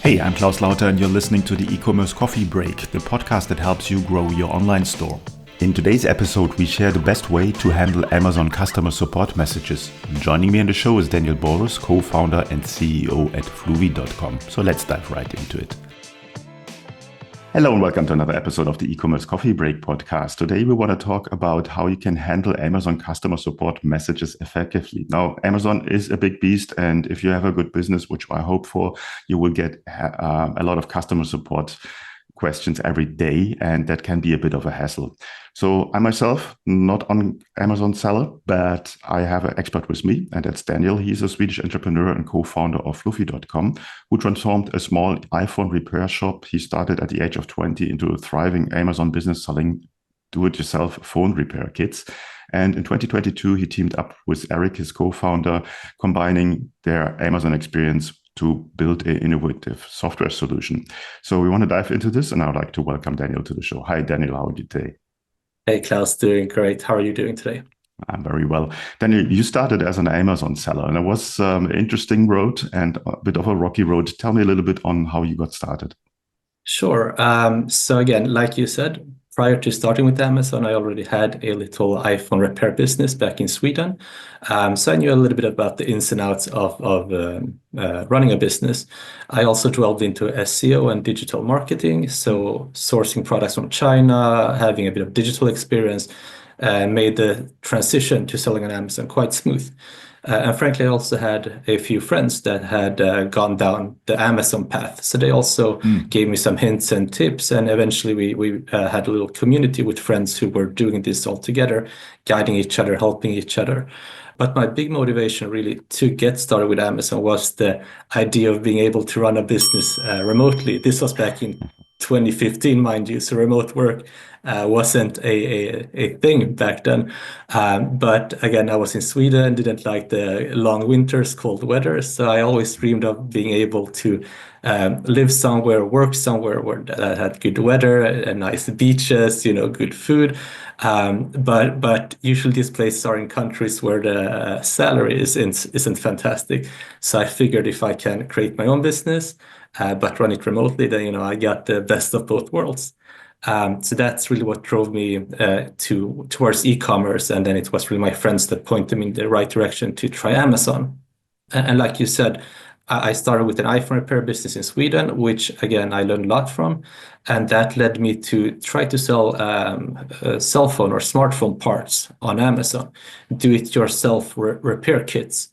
Hey, I'm Klaus Lauter and you're listening to the e-commerce coffee break, the podcast that helps you grow your online store. In today's episode, we share the best way to handle Amazon customer support messages. Joining me on the show is Daniel Boross, co-founder and CEO at Fluvi.com. So let's dive right into it. Hello and welcome to another episode of the e-commerce coffee break podcast. Today we want to talk about how you can handle Amazon customer support messages effectively. Now, Amazon is a big beast, and if you have a good business, which I hope for, you will get a lot of customer support questions every day, and that can be a bit of a hassle. So I myself, not on Amazon seller, but I have an expert with me, and that's Daniel. He's a Swedish entrepreneur and co-founder of Fluvi.com, who transformed a small iPhone repair shop he started at the age of 20 into a thriving Amazon business selling do-it-yourself phone repair kits. And in 2022, he teamed up with Eric, his co-founder, combining their Amazon experience to build an innovative software solution. So we want to dive into this, and I would like to welcome Daniel to the show. Hi, Daniel. How are you today? Hey, Klaus, doing great. How are you doing today? I'm very well. Daniel, you started as an Amazon seller, and it was an interesting road and a bit of a rocky road. Tell me a little bit on how you got started. Sure. So again, like you said, prior to starting with Amazon, I already had a little iPhone repair business back in Sweden. So I knew a little bit about the ins and outs of running a business. I also delved into SEO and digital marketing, so sourcing products from China, having a bit of digital experience, made the transition to selling on Amazon quite smooth. And frankly, I also had a few friends that had gone down the Amazon path. So they also gave me some hints and tips. And eventually we had a little community with friends who were doing this all together, guiding each other, helping each other. But my big motivation really to get started with Amazon was the idea of being able to run a business remotely. This was back in 2015, mind you, so remote work wasn't a thing back then. But again, I was in Sweden, didn't like the long winters, cold weather. So I always dreamed of being able to live somewhere, work somewhere where that had good weather and nice beaches, good food. But usually these places are in countries where the salary isn't fantastic. So I figured if I can create my own business, but run it remotely, then I got the best of both worlds. So that's really what drove me towards e-commerce, and then it was really my friends that pointed me in the right direction to try Amazon. And like you said, I started with an iPhone repair business in Sweden, which again I learned a lot from, and that led me to try to sell cell phone or smartphone parts on Amazon, do-it-yourself repair kits.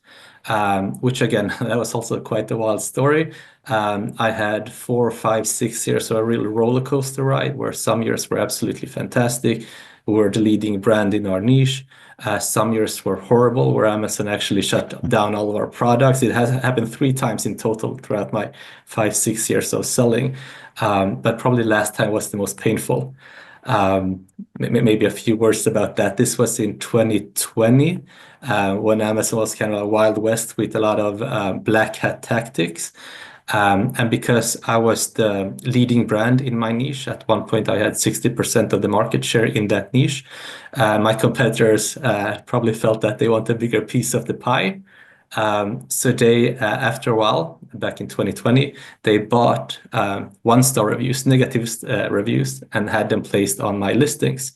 Which again, that was also quite a wild story. I had 4, 5, 6 years of a real roller coaster ride where some years were absolutely fantastic. We were the leading brand in our niche. Some years were horrible where Amazon actually shut down all of our products. It has happened 3 times in total throughout my 5, 6 years of selling. But probably last time was the most painful. Maybe a few words about that. This was in 2020 when Amazon was kind of a wild west with a lot of black hat tactics. And because I was the leading brand in my niche, at one point I had 60% of the market share in that niche. My competitors probably felt that they want a bigger piece of the pie. So they, after a while, back in 2020, they bought 1-star reviews, negative reviews, and had them placed on my listings.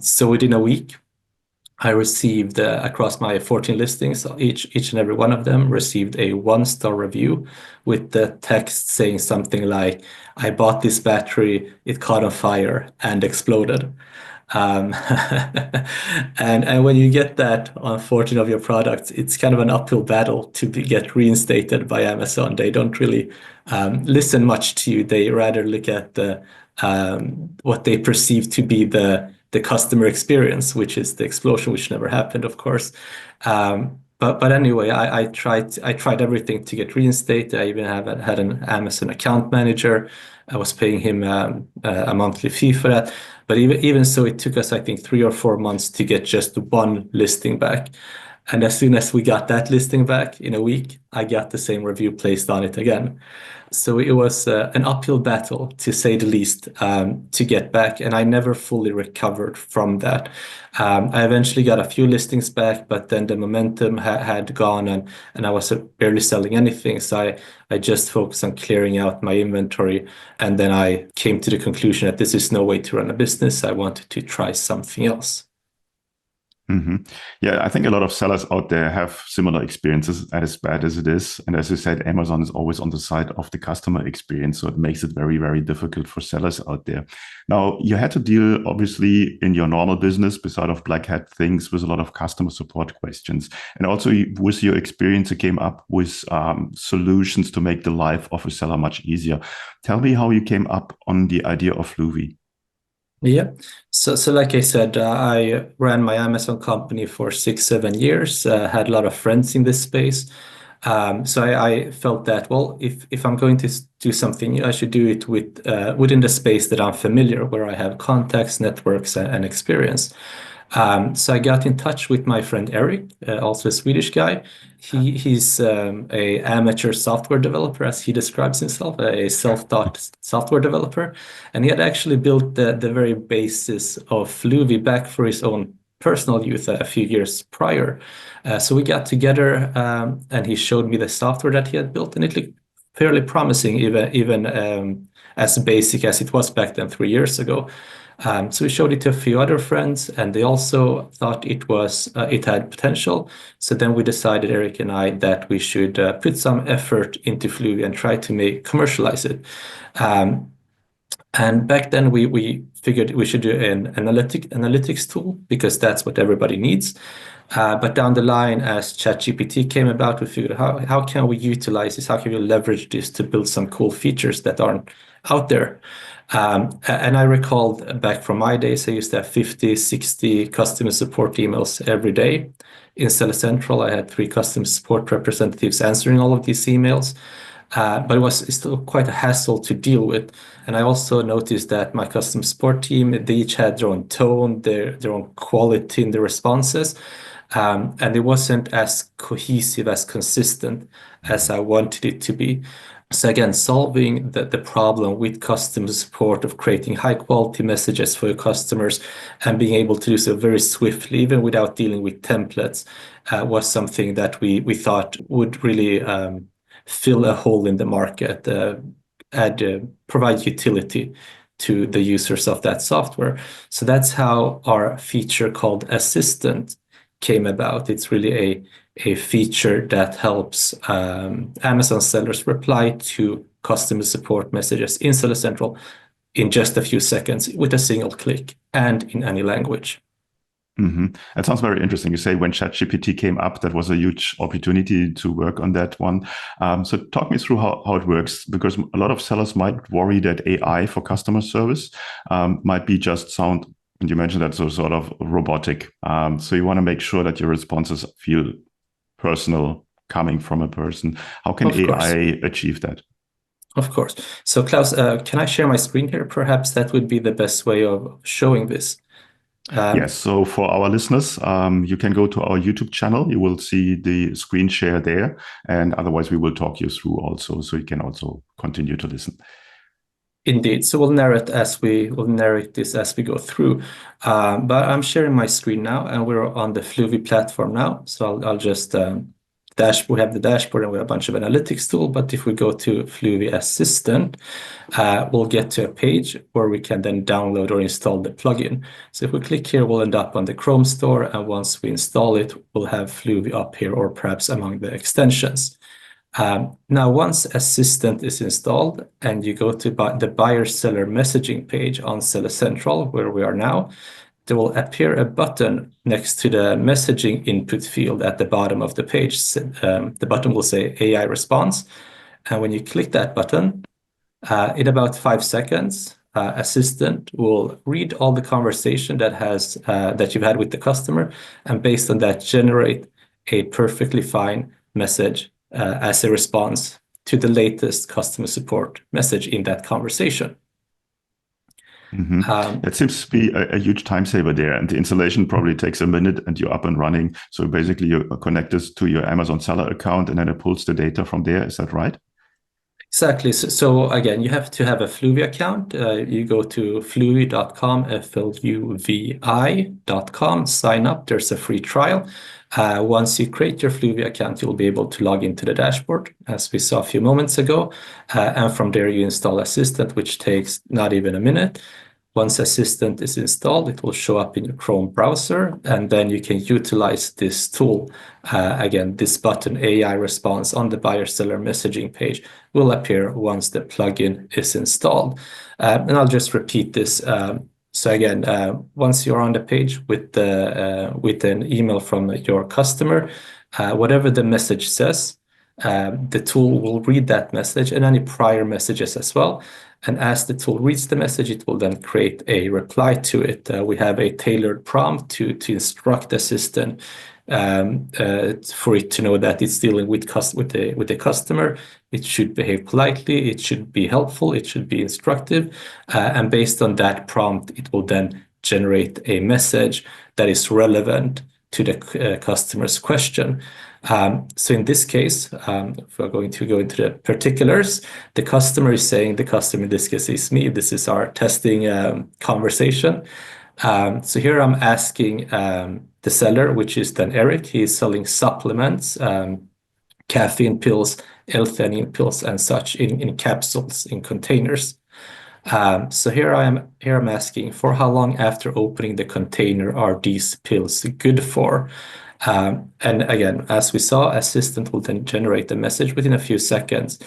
So within a week, I received across my 14 listings, each and every one of them received a 1-star review with the text saying something like, "I bought this battery, it caught on fire and exploded." And when you get that on 14 of your products, it's kind of an uphill battle to get reinstated by Amazon. They don't really listen much to you. They rather look at what they perceive to be the customer experience, which is the explosion, which never happened, of course. But anyway, I tried everything to get reinstated. I even had an Amazon account manager. I was paying him a monthly fee for that. But even so, it took us, I think, 3 or 4 months to get just one listing back. And as soon as we got that listing back in a week, I got the same review placed on it again. So it was an uphill battle, to say the least, to get back. And I never fully recovered from that. I eventually got a few listings back, but then the momentum had gone and I was barely selling anything. So I just focused on clearing out my inventory. And then I came to the conclusion that this is no way to run a business. I wanted to try something else. Mm-hmm. Yeah, I think a lot of sellers out there have similar experiences, as bad as it is. And as you said, Amazon is always on the side of the customer experience. So it makes it very, very difficult for sellers out there. Now, you had to deal, obviously, in your normal business, beside of black hat things, with a lot of customer support questions. And also with your experience, you came up with solutions to make the life of a seller much easier. Tell me how you came up on the idea of Fluvi. Yeah. So like I said, I ran my Amazon company for 6, 7 years, had a lot of friends in this space. So I felt that, well, if I'm going to do something new, I should do it within the space that I'm familiar, where I have contacts, networks, and experience. So I got in touch with my friend Eric, also a Swedish guy. He's a amateur software developer, as he describes himself, a self-taught software developer, and he had actually built the very basis of Fluvi back for his own personal use a few years prior. So we got together, and he showed me the software that he had built, and it looked fairly promising, even as basic as it was back then 3 years ago. So we showed it to a few other friends, and they also thought it had potential. So then we decided, Eric and I, that we should put some effort into Fluvi and try to commercialize it. And back then we figured we should do an analytics tool, because that's what everybody needs. But down the line, as ChatGPT came about, we figured how can we utilize this? How can we leverage this to build some cool features that aren't out there? And I recalled back from my days, I used to have 50, 60 customer support emails every day. In Seller Central, I had 3 customer support representatives answering all of these emails. But it was still quite a hassle to deal with. And I also noticed that my customer support team, they each had their own tone, their own quality in the responses. And it wasn't as cohesive, as consistent as I wanted it to be. So again, solving the problem with customer support of creating high quality messages for your customers and being able to do so very swiftly, even without dealing with templates, was something that we thought would really fill a hole in the market, provide utility to the users of that software. So that's how our feature called Assistant came about. It's really a feature that helps Amazon sellers reply to customer support messages in Seller Central in just a few seconds with a single click and in any language. Mm-hmm. That sounds very interesting. You say when ChatGPT came up, that was a huge opportunity to work on that one. So talk me through how it works, because a lot of sellers might worry that AI for customer service might be just sound, and you mentioned that, so sort of robotic. So you want to make sure that your responses feel personal, coming from a person. How can AI achieve that? Of course. So Klaus, can I share my screen here? Perhaps that would be the best way of showing this. Yes, so for our listeners, you can go to our YouTube channel. You will see the screen share there. And otherwise, we will talk you through also, so you can also continue to listen. Indeed. So we'll narrate this as we go through. But I'm sharing my screen now, and we're on the Fluvi platform now. So I'll just we have the dashboard and we have a bunch of analytics tool. But if we go to Fluvi Assistant, we'll get to a page where we can then download or install the plugin. So if we click here, we'll end up on the Chrome store. And once we install it, we'll have Fluvi up here, or perhaps among the extensions. Now, once Assistant is installed and you go to the buyer-seller messaging page on Seller Central, where we are now, there will appear a button next to the messaging input field at the bottom of the page. The button will say AI response. And when you click that button, in about 5 seconds, Assistant will read all the conversation that you've had with the customer, and based on that, generate a perfectly fine message as a response to the latest customer support message in that conversation. It seems to be a huge time saver there, and the installation probably takes a minute and you're up and running. So basically you connect this to your Amazon seller account and then it pulls the data from there. Is that right? Exactly. So again, you have to have a Fluvi account. You go to fluvi.com, fluvi.com, sign up. There's a free trial. Once you create your Fluvi account, you'll be able to log into the dashboard, as we saw a few moments ago. And from there, you install Assistant, which takes not even a minute. Once Assistant is installed, it will show up in your Chrome browser, and then you can utilize this tool. Again, this button, AI response on the buyer-seller messaging page, will appear once the plugin is installed. And I'll just repeat this. So again, once you're on the page with an email from your customer, whatever the message says, the tool will read that message and any prior messages as well. And as the tool reads the message, it will then create a reply to it. We have a tailored prompt to instruct the assistant for it to know that it's dealing with the customer. It should behave politely, it should be helpful, it should be instructive. And based on that prompt, it will then generate a message that is relevant to the customer's question. So in this case, if we're going to go into the particulars, the customer is saying, the customer in this case is me. This is our testing conversation. So here I'm asking the seller, which is then Eric. He is selling supplements, caffeine pills, L-theanine pills, and such in capsules, in containers. So here I'm asking, for how long after opening the container are these pills good for? And again, as we saw, Assistant will then generate a message within a few seconds.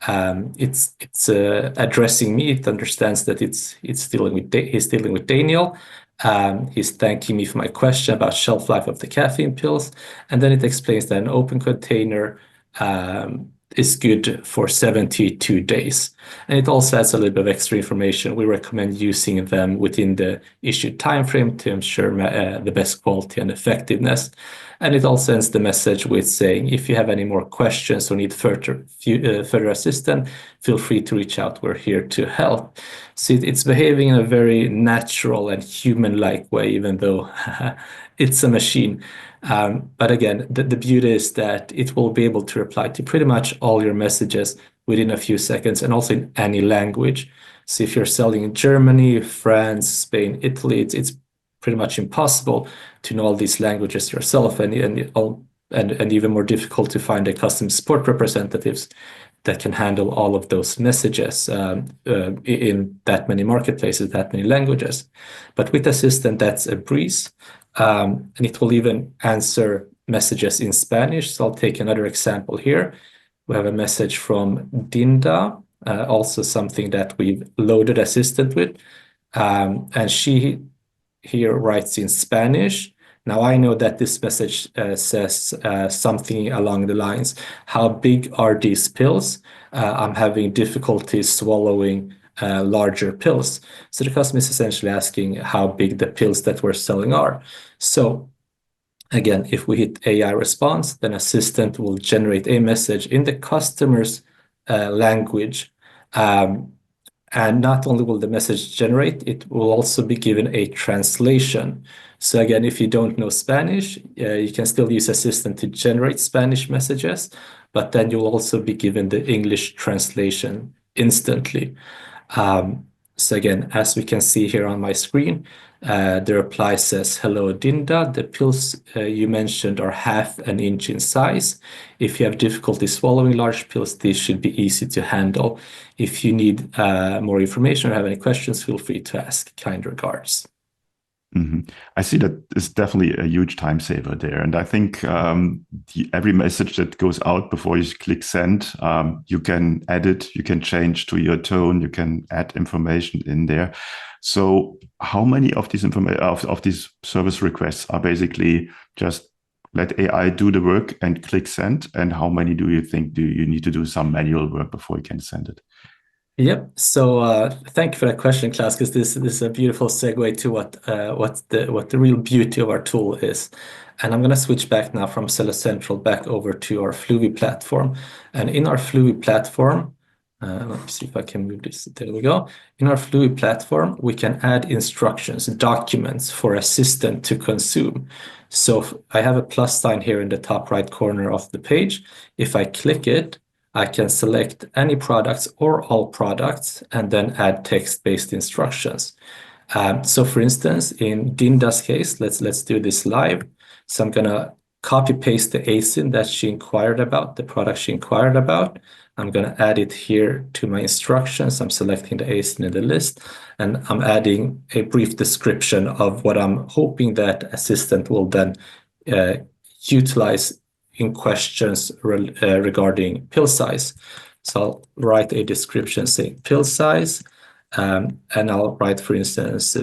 It's addressing me. It understands that he's dealing with Daniel. He's thanking me for my question about shelf life of the caffeine pills, and then it explains that an open container is good for 72 days. And it also adds a little bit of extra information. We recommend using them within the issued time frame to ensure the best quality and effectiveness. And it also ends the message with saying, if you have any more questions or need further assistance, feel free to reach out. We're here to help. So it's behaving in a very natural and human-like way, even though it's a machine. But again, the beauty is that it will be able to reply to pretty much all your messages within a few seconds, and also in any language. So if you're selling in Germany, France, Spain, Italy, it's pretty much impossible to know all these languages yourself, and even more difficult to find a customer support representatives that can handle all of those messages in that many marketplaces, that many languages. But with Assistant, that's a breeze. And it will even answer messages in Spanish. So I'll take another example here. We have a message from Dinda, also something that we've loaded Assistant with. And she here writes in Spanish. Now I know that this message says something along the lines, how big are these pills? I'm having difficulty swallowing larger pills. So the customer is essentially asking how big the pills that we're selling are. So again, if we hit AI response, then Assistant will generate a message in the customer's language. And not only will the message generate, it will also be given a translation. So again, if you don't know Spanish, you can still use Assistant to generate Spanish messages, but then you'll also be given the English translation instantly. So again, as we can see here on my screen, the reply says, hello, Dinda. The pills you mentioned are 1/2 inch in size. If you have difficulty swallowing large pills, these should be easy to handle. If you need more information or have any questions, feel free to ask. Kind regards. I see that it's definitely a huge time saver there. And I think every message that goes out before you click send, you can edit, you can change to your tone, you can add information in there. So how many of these of these service requests are basically just let AI do the work and click send? And how many do you think do you need to do some manual work before you can send it? Yep. So thank you for that question, Klaus, because this is a beautiful segue to what the real beauty of our tool is. And I'm going to switch back now from Seller Central back over to our Fluvi platform. And in our Fluvi platform, Let me see if I can move this. There we go. In our Fluvi platform, we can add instructions, documents for assistant to consume. So I have a plus sign here in the top right corner of the page. If I click it, I can select any products or all products and then add text-based instructions. So for instance, in Dinda's case, let's do this live. So I'm gonna copy paste the ASIN that she inquired about, the product she inquired about. I'm gonna add it here to my instructions. I'm selecting the ASIN in the list, and I'm adding a brief description of what I'm hoping that assistant will then utilize in questions regarding pill size. So I'll write a description saying pill size. And I'll write, for instance,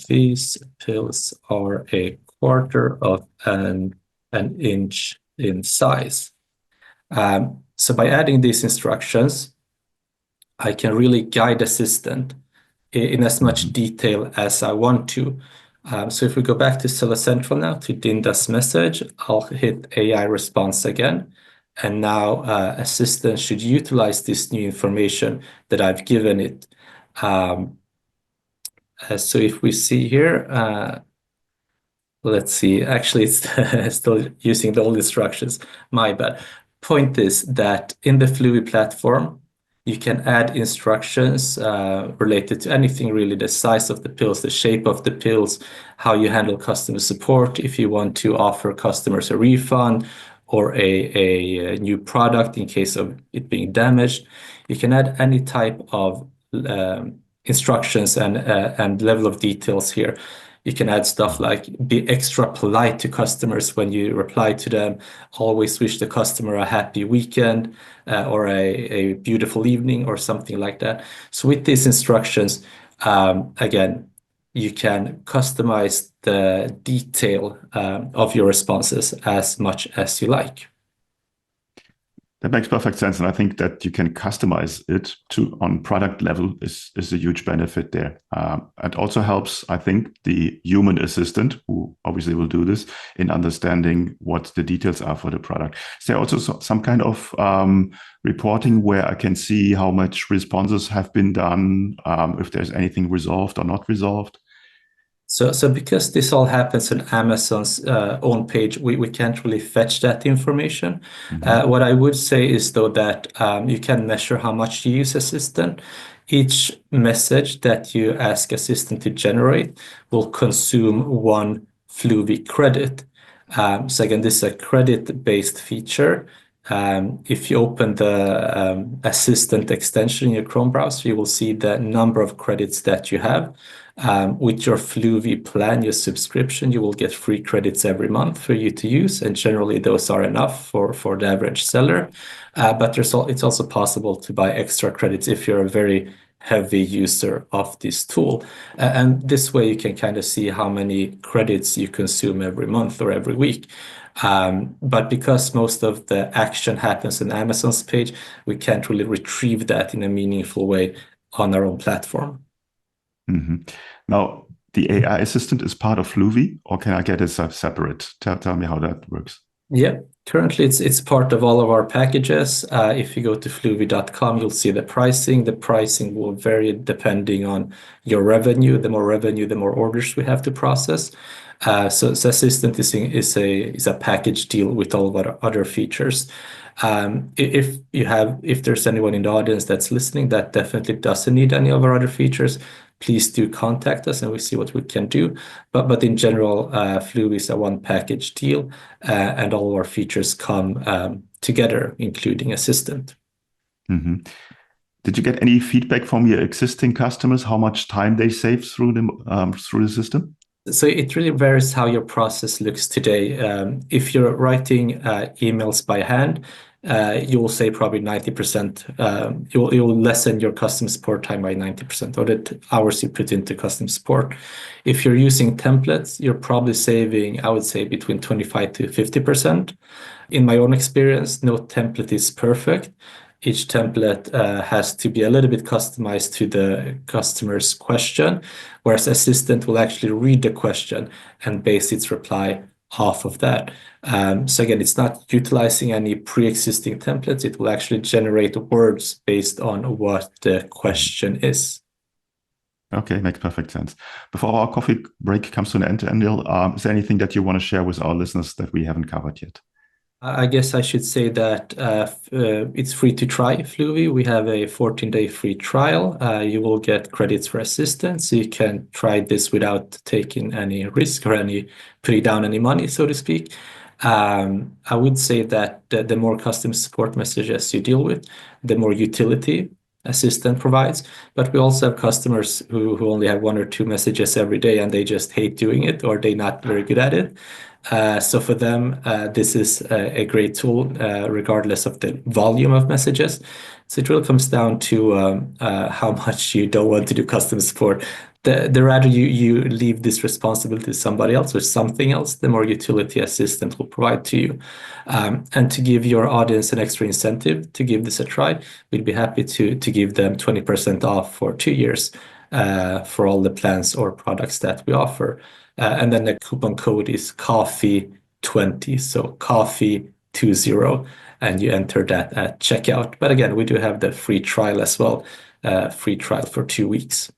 these pills are a quarter of an inch in size. So by adding these instructions, I can really guide assistant in as much detail as I want to. So if we go back to Seller Central now, to Dinda's message, I'll hit AI response again. And now assistant should utilize this new information that I've given it. So if we see here, let's see, actually it's still using the old instructions, my bad. Point is that in the Fluvi platform, you can add instructions related to anything really, the size of the pills, the shape of the pills, how you handle customer support, if you want to offer customers a refund or a new product in case of it being damaged. You can add any type of instructions and level of details here. You can add stuff like be extra polite to customers when you reply to them, always wish the customer a happy weekend or a beautiful evening or something like that. So with these instructions, again, you can customize the detail of your responses as much as you like. That makes perfect sense. And I think that you can customize it to on product level is a huge benefit there. It also helps, I think, the human assistant, who obviously will do this, in understanding what the details are for the product. Is there also some kind of reporting where I can see how much responses have been done, if there's anything resolved or not resolved? So because this all happens on Amazon's own page, we can't really fetch that information. What I would say is, though, that you can measure how much you use Assistant. Each message that you ask Assistant to generate will consume 1 Fluvi credit. So again, this is a credit-based feature. If you open the Assistant extension in your Chrome browser, you will see the number of credits that you have. With your Fluvi plan, your subscription, you will get free credits every month for you to use, and generally those are enough for the average seller. But it's also possible to buy extra credits if you're a very heavy user of this tool. And this way you can kind of see how many credits you consume every month or every week. But because most of the action happens on Amazon's page, we can't really retrieve that in a meaningful way on our own platform. Now, the AI assistant is part of Fluvi, or can I get it separate? Tell me how that works. Yeah, currently it's part of all of our packages. If you go to fluvi.com, you'll see the pricing. The pricing will vary depending on your revenue. The more revenue, the more orders we have to process. So Assistant is a package deal with all of our other features. If there's anyone in the audience that's listening that definitely doesn't need any of our other features, please do contact us and we see what we can do. But in general, Fluvi is a one package deal, and all our features come together, including Assistant. Did you get any feedback from your existing customers, how much time they save through the system? So it really varies how your process looks today. If you're writing emails by hand, you will say probably 90%. You'll lessen your customer support time by 90%, or the hours you put into customer support. If you're using templates, you're probably saving, I would say, between 25 to 50%. In my own experience, no template is perfect. Each template has to be a little bit customized to the customer's question, whereas Assistant will actually read the question and base its reply off of that. So again, it's not utilizing any pre-existing templates. It will actually generate words based on what the question is. Okay, makes perfect sense. Before our coffee break comes to an end, Daniel, is there anything that you want to share with our listeners that we haven't covered yet? I guess I should say that it's free to try Fluvi. We have a 14-day free trial. You will get credits for assistance. You can try this without taking any risk or putting down any money, so to speak. I would say that the more custom support messages you deal with, the more utility assistant provides. But we also have customers who only have 1 or 2 messages every day and they just hate doing it, or they're not very good at it. So for them, this is a great tool, regardless of the volume of messages. So it really comes down to how much you don't want to do custom support. The rather you leave this responsibility to somebody else or something else, the more utility assistant will provide to you. And to give your audience an extra incentive to give this a try, we'd be happy to give them 20% off for 2 years for all the plans or products that we offer. And then the coupon code is coffee20, so coffee20, and you enter that at checkout. But again, we do have the free trial as well, free trial for 2 weeks.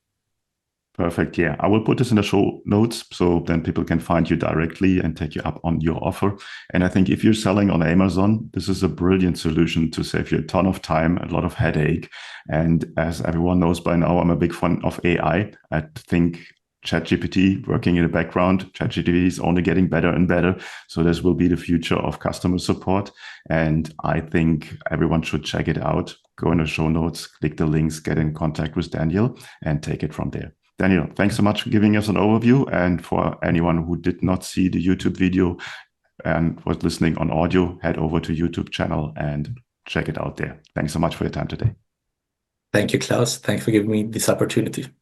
Perfect. Yeah, I will put this in the show notes so then people can find you directly and take you up on your offer. And I think if you're selling on Amazon, this is a brilliant solution to save you a ton of time, a lot of headache. And as everyone knows by now, I'm a big fan of AI. I think ChatGPT working in the background, ChatGPT is only getting better and better. So this will be the future of customer support. And I think everyone should check it out. Go in the show notes, click the links, get in contact with Daniel and take it from there. Daniel, thanks so much for giving us an overview. And for anyone who did not see the YouTube video and was listening on audio, head over to YouTube channel and check it out there. Thanks so much for your time today. Thank you, Klaus. Thanks for giving me this opportunity.